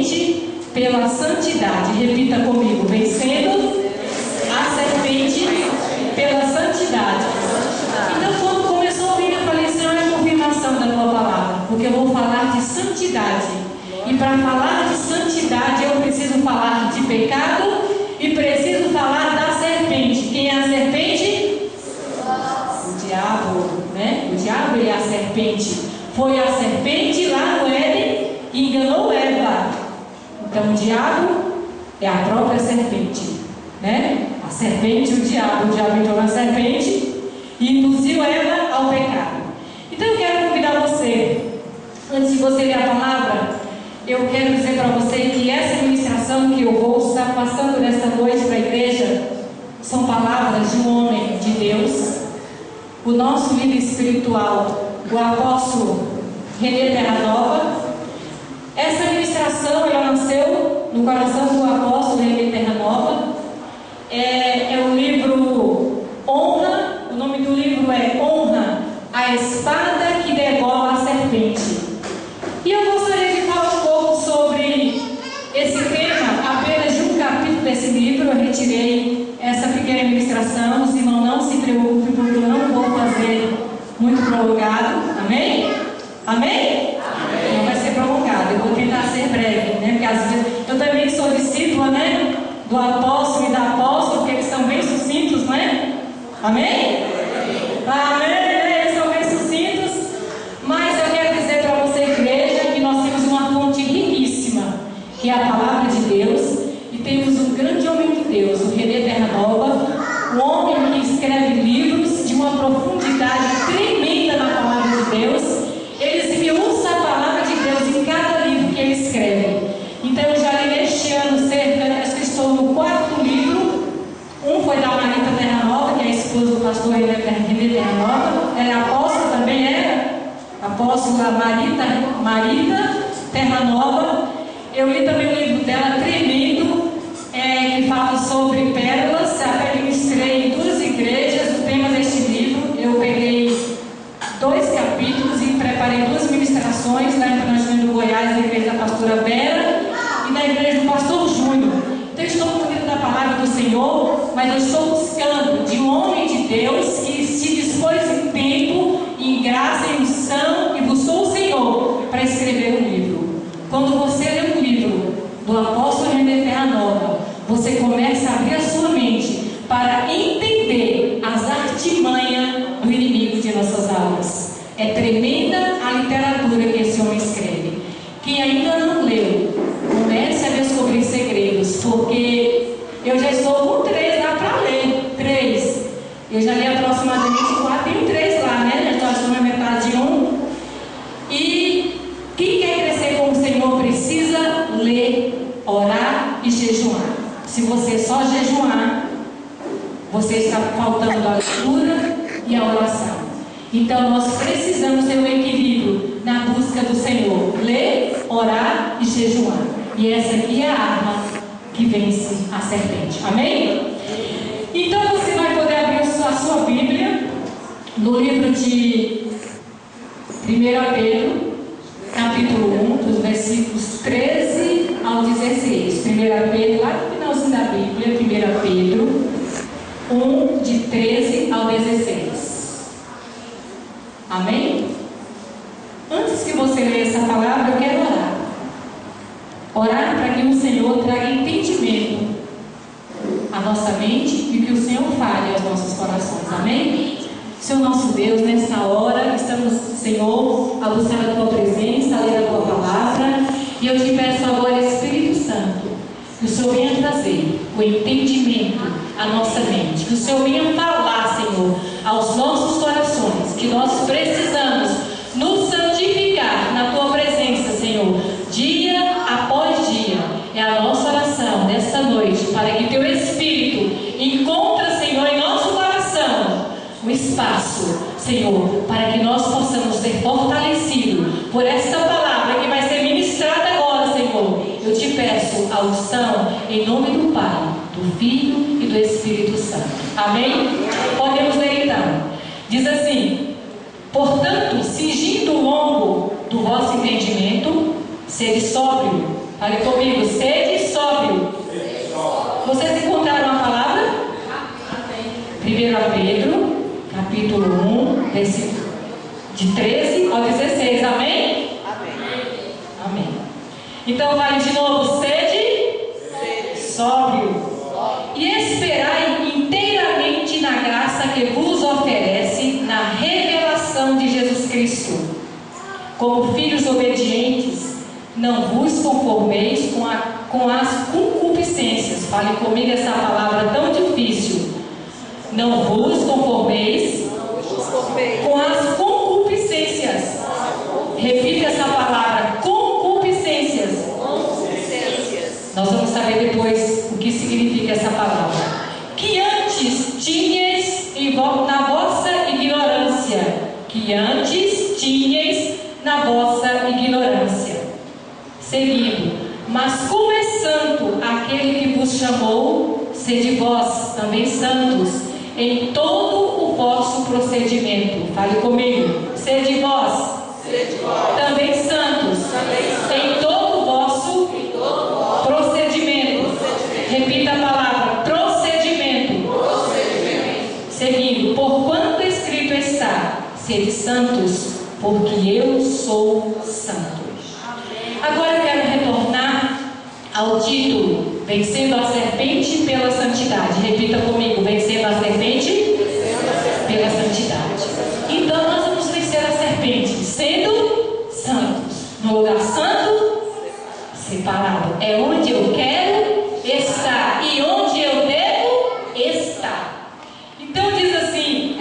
serpente pela santidade. Repita comigo: vencendo a serpente pela santidade. Então, quando começou a ouvir, eu falei: Senhor, é a confirmação da tua palavra, porque eu vou falar de santidade. E para falar de santidade, eu preciso falar de pecado e preciso falar da serpente. Quem é a serpente? O diabo, né? O diabo, ele é a serpente. Foi a serpente lá no Éden e enganou Eva. Então, o diabo é a própria serpente, né? A serpente, o diabo entrou na serpente e induziu Eva ao pecado. Então, eu quero convidar você, antes de você ler a palavra, eu quero dizer para você que essa ministração que eu vou estar passando nesta noite para a igreja são palavras de um homem de Deus, o nosso líder espiritual, o apóstolo René Terranova. Essa ministração ela nasceu no coração do apóstolo René Terranova. É um livro Honra, o nome do livro é Honra, a espada que degola a serpente. E eu gostaria de falar um pouco sobre esse tema, apenas de um capítulo desse livro. Eu retirei essa pequena ministração. Os irmãos não se preocupem, porque eu não vou fazer muito prolongado. Amém? Amém? Não vai ser prolongado, eu vou tentar ser breve, né? Porque às vezes eu também sou discípula, né? Do apóstolo e da apóstola, porque eles são bem sucintos, né? Amém? Amém? Eles são bem sucintos. Mas eu quero dizer para você, igreja, que nós temos uma fonte riquíssima, que é a palavra de Deus, e temos um grande homem de Deus, o René Terranova, um homem que escreve livros de uma profundidade tremenda na palavra de Deus. Ele esmiuça a palavra de Deus em cada livro que ele escreve. Então eu já li neste ano acho que estou no 4º livro. Um foi da Marita Terranova, que é a esposa do pastor René Terranova. Era apóstola também, era apóstola Marita Terranova. Eu li também o livro dela, tremendo, que fala sobre pérolas. Até ministrei em 2 igrejas o tema deste livro. Eu peguei 2 capítulos e preparei 2 ministrações lá em Planaltina do Goiás, na igreja da pastora Vera e na igreja do pastor Júnior. Então eu estou cuidando da palavra do Senhor, mas eu estou buscando de um homem de Deus que se dispôs em tempo, em graça, em unção e buscou o Senhor para escrever um livro. Quando você lê um livro do apóstolo René Terranova, você começa a abrir a sua mente para entender as artimanhas do inimigo de nossas almas. É tremenda a literatura que esse homem escreve. Quem ainda não leu, comece a descobrir segredos, porque eu já estou com 3 lá para ler. 3. Eu já li aproximadamente 4, tenho 3 lá, né? Já estou na metade de 1. E quem quer crescer com o Senhor precisa ler, orar e jejuar. Se você só jejuar, você está faltando a leitura e a oração. Então nós precisamos ter um equilíbrio na busca do Senhor: ler, orar e jejuar. E essa aqui é a arma que vence a serpente. Amém? Então você vai poder abrir a sua Bíblia no livro de 1 Pedro, capítulo 1, dos versículos 13 ao 16. 1 Pedro, lá no finalzinho da Bíblia, 1 Pedro 1, de 13 ao 16. Amém? Antes que você leia essa palavra, eu quero orar. Orar para que o Senhor traga entendimento à nossa mente e que o Senhor fale aos nossos corações. Amém? Senhor nosso Deus, nessa hora estamos, Senhor, a buscar a Tua presença, a ler a Tua palavra. E eu te peço agora, Espírito Santo, que o Senhor venha trazer o entendimento à nossa mente. Que o Senhor venha falar, Senhor, aos nossos corações, que nós precisamos nos santificar na Tua presença, Senhor, dia após dia. É a nossa oração nesta noite, para que Teu Espírito encontre, Senhor, em nosso coração o espaço, Senhor, para que nós possamos ser fortalecidos por esta palavra que vai ser ministrada agora, Senhor. Eu te peço a unção em nome do Pai, do Filho e do Espírito Santo. Amém? Podemos ler então. Diz assim: portanto, cingindo o lombo do vosso entendimento, sede sóbrio, Fale comigo, sede sóbrio. Vocês encontraram a palavra? 1 Pedro, capítulo 1, versículo de 13 ao 16. Amém? Amém. Então vai de novo, sede sóbrio. E esperai inteiramente na graça que vos oferece na revelação de Jesus Cristo. Como filhos obedientes, não vos conformeis com as concupiscências. Fale comigo essa palavra tão difícil. Não vos conformeis com as concupiscências. Repita essa palavra, concupiscências. Nós vamos saber depois o que significa essa palavra. Que antes tinhais na vossa ignorância. Que antes tinhais na vossa ignorância. Seguindo. Mas como é santo aquele que vos chamou, sede vós também santos em todo o vosso procedimento. Fale comigo. Sede vós também santos em todo o vosso procedimento. Repita a palavra, procedimento. Seguindo, porquanto escrito está, sede santos, porque eu sou santo. Agora eu quero retornar ao título, vencendo a serpente pela santidade. Repita comigo, vencendo a serpente pela santidade. Então nós vamos vencer a serpente, sendo santos, no lugar santo, separado. É onde eu quero estar e onde eu devo estar. Então diz assim,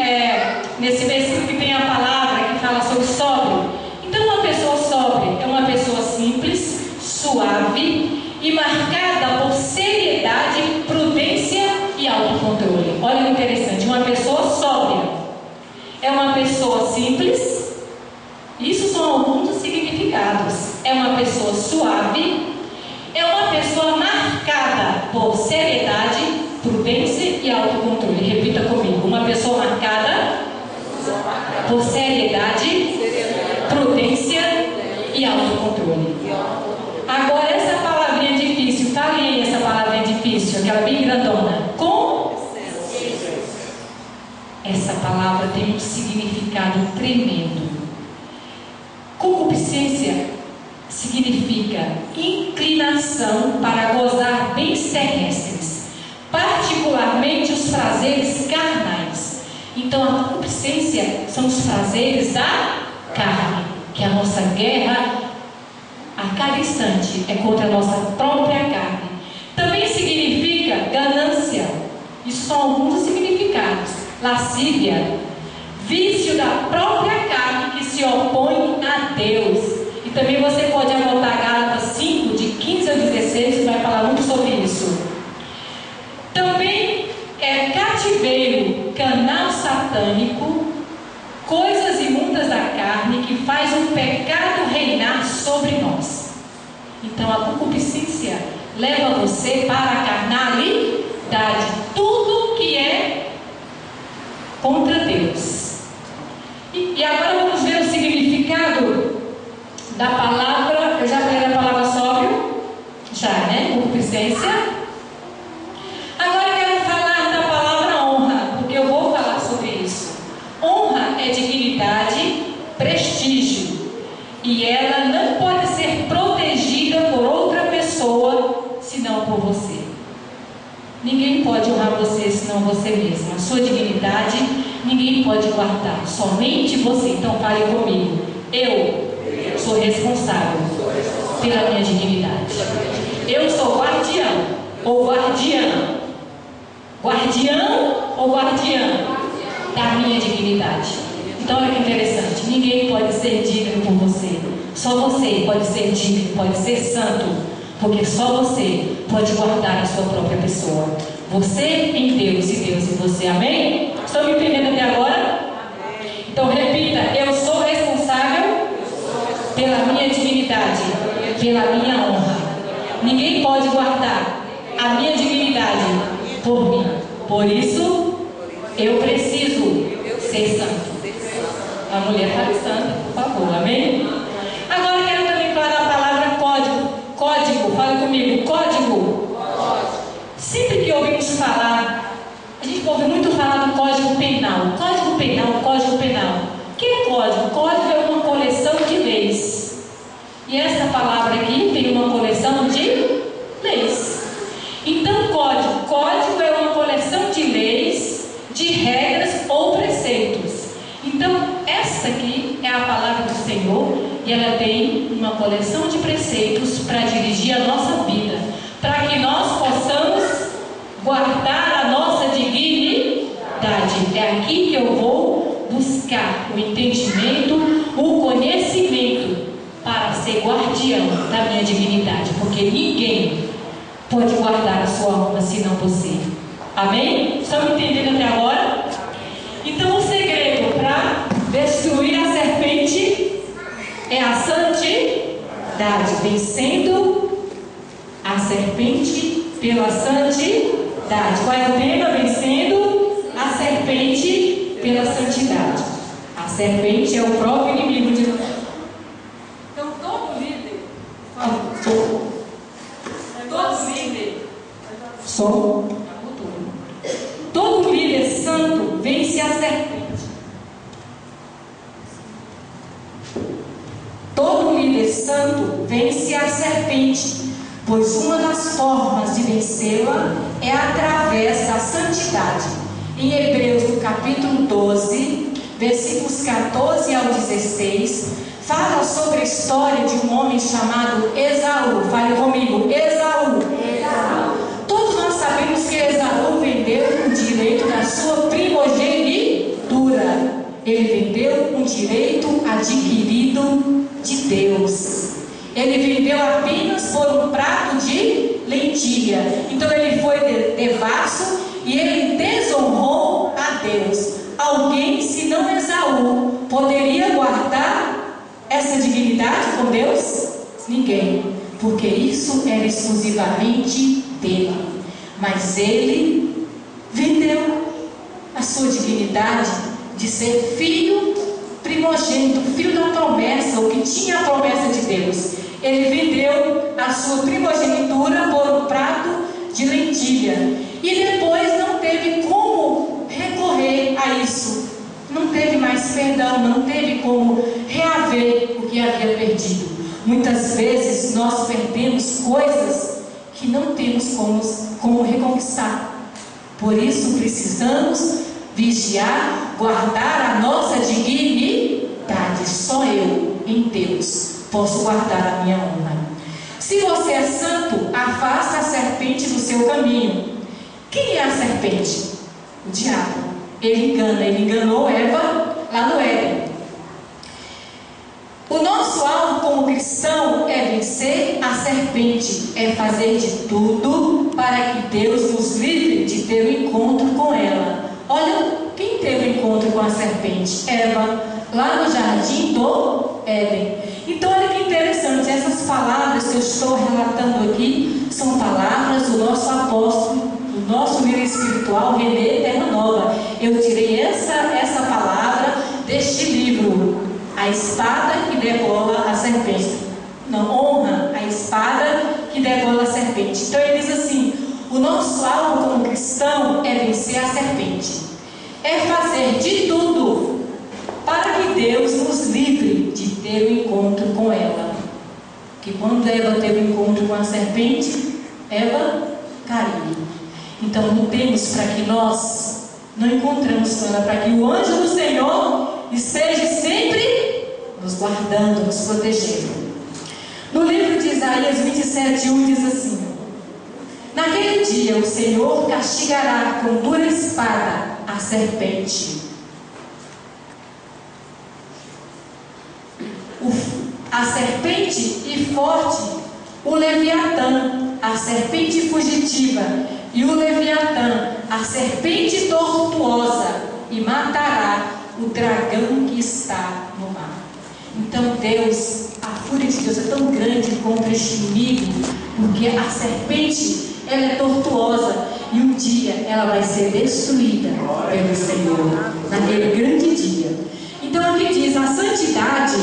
nesse versículo que tem a palavra que fala sobre sóbrio. Então uma pessoa sóbria é uma pessoa simples, suave e marcada por seriedade, prudência e autocontrole. Olha que interessante, uma pessoa sóbria é uma pessoa simples. Isso são alguns dos significados. É uma pessoa suave, é uma pessoa marcada por seriedade, prudência e autocontrole. Repita comigo, uma pessoa marcada por seriedade, prudência e autocontrole. Agora essa palavrinha difícil, fale aí essa palavrinha difícil, aquela bem grandona. Essa palavra tem um significado tremendo. Concupiscência significa inclinação para gozar bens terrestres, particularmente os prazeres carnais. Então a concupiscência são os prazeres da carne, que a nossa guerra a cada instante é contra a nossa própria carne. Também significa ganância. Isso são alguns dos significados. Lascívia, vício da própria carne que se opõe a Deus. E também você pode anotar Gálatas 5, de 15 a 16, que vai falar muito sobre isso. Também é cativeiro, canal satânico, coisas imundas da carne que faz o pecado reinar sobre nós. Então a concupiscência leva você para a carnalidade, tudo que é contra Deus. E agora vamos ver o significado da palavra. Eu já falei da palavra sóbrio? Já, né? Concupiscência. Agora eu quero falar da palavra honra, porque eu vou falar sobre isso. Honra é dignidade, prestígio, e ela não pode ser protegida por outra pessoa senão por você. Ninguém pode honrar você senão você mesmo. A sua dignidade ninguém pode guardar, somente você. Então fale comigo. Eu sou responsável pela minha dignidade. Eu sou guardião ou guardiã. Guardião ou guardiã da minha dignidade. Então olha que interessante. Ninguém pode ser digno por você. Só você pode ser digno, pode ser santo. Porque só você pode guardar a sua própria pessoa. Você em Deus e Deus em você. Amém? Estão me entendendo até agora? Então repita. Eu sou responsável pela minha dignidade, pela minha honra. Ninguém pode guardar a minha dignidade por mim. Por isso, eu preciso ser santo. A mulher fala santa, por favor. Amém? Agora quero também falar da palavra código. Código Fale comigo, código. Sempre que ouvimos falar, a gente ouve muito falar do Código Penal. Código Penal, Código Penal. O que é código? Código é uma coleção de leis. E essa palavra aqui tem uma coleção de leis. Então, código é uma coleção de leis, de regras ou preceitos. Então, essa aqui é a palavra do Senhor e ela tem uma coleção de preceitos para dirigir a nossa vida, para que nós possamos guardar a nossa dignidade. É aqui que eu vou buscar o entendimento, o conhecimento para ser guardião da minha dignidade, porque ninguém pode guardar a sua alma senão você. Amém? Estão me entendendo até agora? Então o segredo para destruir a serpente é a santidade, vencendo a serpente pela santidade. Qual é o tema? Vencendo a serpente pela santidade. A serpente é o próprio inimigo de nós. Então todo líder, todo líder santo vence a serpente. Todo líder santo vence a serpente, pois uma das formas de vencê-la é através da santidade. Em Hebreus, no capítulo 12, versículos 14 ao 16, fala sobre a história de um homem chamado Esaú. Fale comigo, Esaú. Todos nós sabemos que Esaú vendeu o direito da sua primogenitura. Ele vendeu um direito adquirido de Deus. Ele vendeu apenas por um prato de lentilha. Então ele foi devasso e ele desonrou a Deus. Alguém, se não Esaú, poderia guardar essa dignidade com Deus? Ninguém, porque isso era exclusivamente dele. Mas ele vendeu a sua dignidade de ser filho primogênito, filho da promessa, o que tinha a promessa de Deus. Ele vendeu a sua primogenitura por um prato de lentilha. E depois não teve como recorrer a isso. Não teve mais perdão, não teve como reaver o que havia perdido. Muitas vezes nós perdemos coisas que não temos como reconquistar. Por isso precisamos vigiar, guardar a nossa dignidade. Só eu, em Deus, posso guardar a minha honra. Se você é santo, afasta a serpente do seu caminho. Quem é a serpente? O diabo. Ele enganou Eva lá no Éden. O nosso alvo como cristão é vencer a serpente, é fazer de tudo para que Deus nos livre de ter um encontro com ela. Olha, quem teve um encontro com a serpente? Eva, lá no jardim do Éden. Então olha que interessante, essas palavras que eu estou relatando aqui são palavras do nosso apóstolo, do nosso líder espiritual, Renê Terra Nova. Eu tirei essa palavra deste livro, A Espada que Degola a Serpente. Não, honra a espada que degola a serpente. Então ele diz assim: o nosso alvo como cristão é vencer a serpente, é fazer de tudo para que Deus nos livre de ter um encontro com ela. Que quando Eva teve um encontro com a serpente, Eva caiu. Então lutemos para que nós não encontremos com ela, para que o anjo do Senhor esteja sempre nos guardando, nos protegendo. No livro de Isaías 27:1 diz assim: naquele dia o Senhor castigará com dura espada a serpente, a serpente e forte, o Leviatã, a serpente fugitiva, e o Leviatã, a serpente tortuosa, e matará o dragão que está no mar. Então Deus, a fúria de Deus é tão grande contra este inimigo, porque a serpente, ela é tortuosa, e um dia ela vai ser destruída pelo Senhor, naquele grande dia. Então aqui diz: a santidade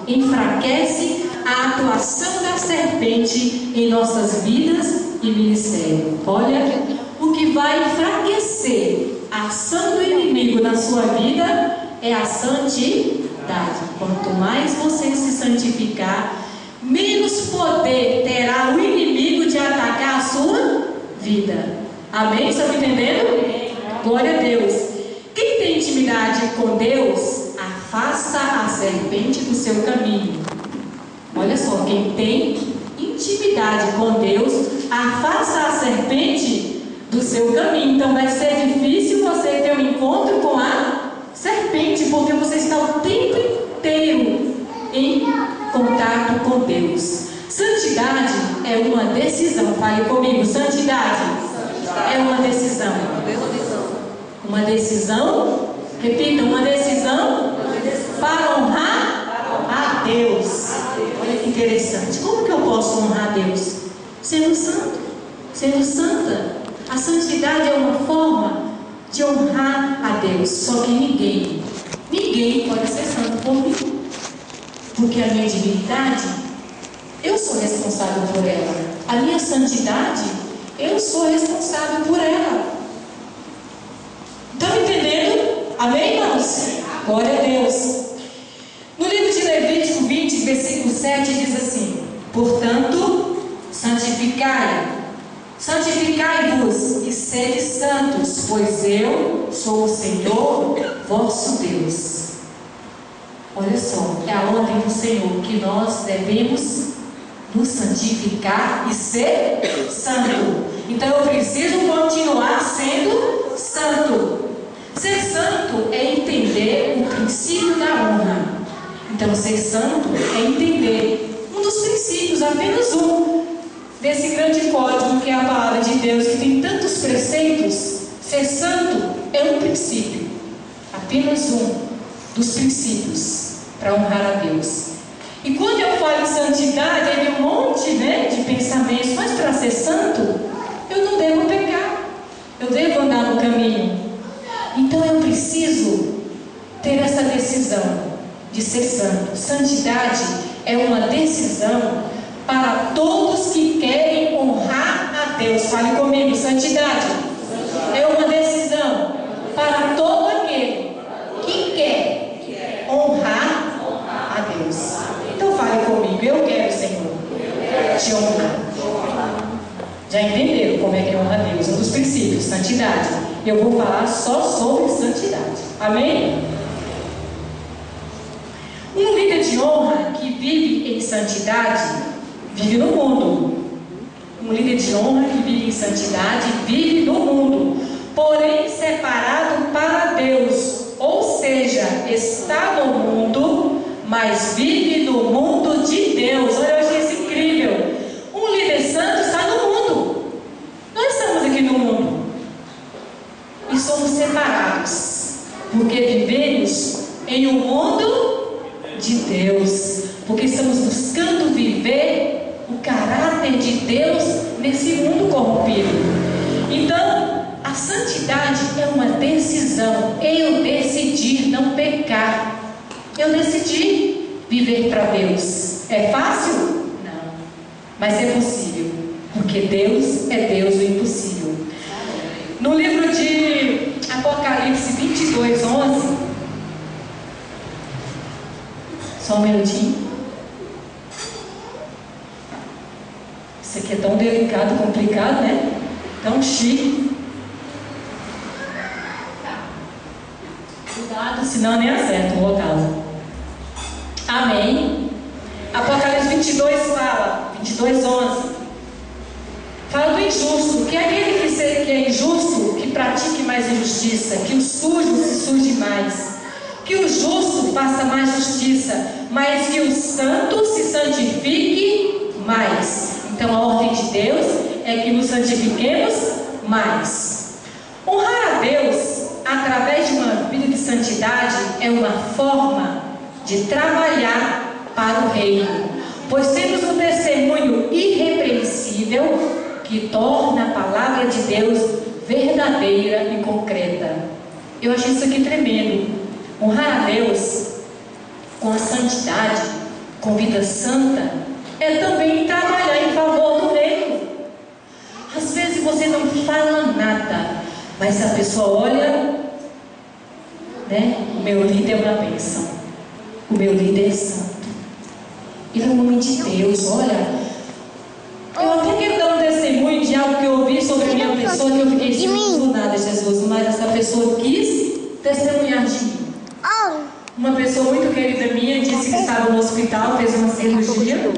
enfraquece a atuação da serpente em nossas vidas e ministério. Olha, o que vai enfraquecer a ação do inimigo na sua vida é a santidade. Quanto mais você se santificar, menos poder terá o inimigo de atacar a sua vida. Amém? Estão me entendendo? Glória a Deus. Quem tem intimidade com Deus, afasta a serpente do seu caminho. Olha só, quem tem intimidade com Deus, afasta a serpente do seu caminho. Então vai ser difícil você ter um encontro com a serpente, porque você está o tempo inteiro em contato com Deus. Santidade é uma decisão. Fale comigo, santidade é uma decisão. Uma decisão, repita, uma decisão para honrar a Deus. Olha que interessante. Como que eu posso honrar a Deus? Sendo santo, sendo santa. A santidade é uma forma de honrar a Deus. Só que ninguém pode ser santo por mim. Porque a minha divindade, eu sou responsável por ela. A minha santidade, eu sou responsável por ela. Estão entendendo? Amém, irmãos? Glória a Deus. No livro de Levítico 20, versículo 7, diz assim: portanto, santificai-vos e sede santos, pois eu sou o Senhor vosso Deus. Olha só, é a ordem do Senhor que nós devemos nos santificar e ser santo. Então eu preciso continuar sendo santo. Ser santo é entender o princípio da honra. Então ser santo é entender um dos princípios, apenas um, desse grande código que é a palavra de Deus, que tem tantos preceitos. Ser santo é um princípio, apenas um dos princípios para honrar a Deus. E quando eu falo em santidade, aí vem um monte, de pensamentos. Mas para ser santo, eu não devo pecar, eu devo andar no caminho. Então eu preciso ter essa decisão de ser santo. Santidade é uma decisão para todos que querem honrar a Deus. Fale comigo, santidade é uma decisão para todo aquele que quer honrar a Deus. Então fale comigo, eu quero, Senhor, te honrar. Já entenderam como é que honra a Deus? Um dos princípios, santidade. Eu vou falar só sobre santidade. Amém? Um líder de honra que vive em santidade, vive no mundo. Um líder de honra que vive em santidade, vive no mundo, porém separado para Deus. Ou seja, está no mundo, mas vive no mundo de Deus. Olha, eu achei isso incrível. Um líder santo está no mundo. Nós estamos aqui no mundo e somos separados, porque vivemos em um mundo de Deus, porque estamos buscando viver o caráter de Deus nesse mundo corrompido. Então, a santidade é uma decisão. Eu decidi não pecar. Eu decidi viver para Deus. É fácil? Não. Mas é possível, porque Deus é Deus do impossível. No livro de Apocalipse 22, 11. Só um minutinho. Isso aqui é tão delicado, complicado, né? Tão chique. Cuidado, senão nem acerta o local. Amém. Apocalipse 22 fala, 22, 11. Fala do injusto, que é aquele que é injusto, que pratique mais injustiça, que o sujo se suje mais, que o justo faça mais justiça, mas que o santo se santifique mais. Então a ordem de Deus é que nos santifiquemos mais. Honrar a Deus através de uma vida de santidade é uma forma de trabalhar para o reino, pois temos um testemunho irrepreensível que torna a palavra de Deus verdadeira e concreta. Eu achei isso aqui tremendo. Honrar a Deus com a santidade com vida santa é também trabalhar em favor do reino. Às vezes você não fala nada, mas se a pessoa olha, né? O meu líder é uma bênção, o meu líder é santo, ele é um homem de Deus. Olha, eu até quero dar um testemunho de algo que eu ouvi sobre a minha pessoa, que eu fiquei assim, não nada, Jesus, mas essa pessoa quis testemunhar de mim. Uma pessoa muito querida minha disse que estava no hospital, fez uma cirurgia,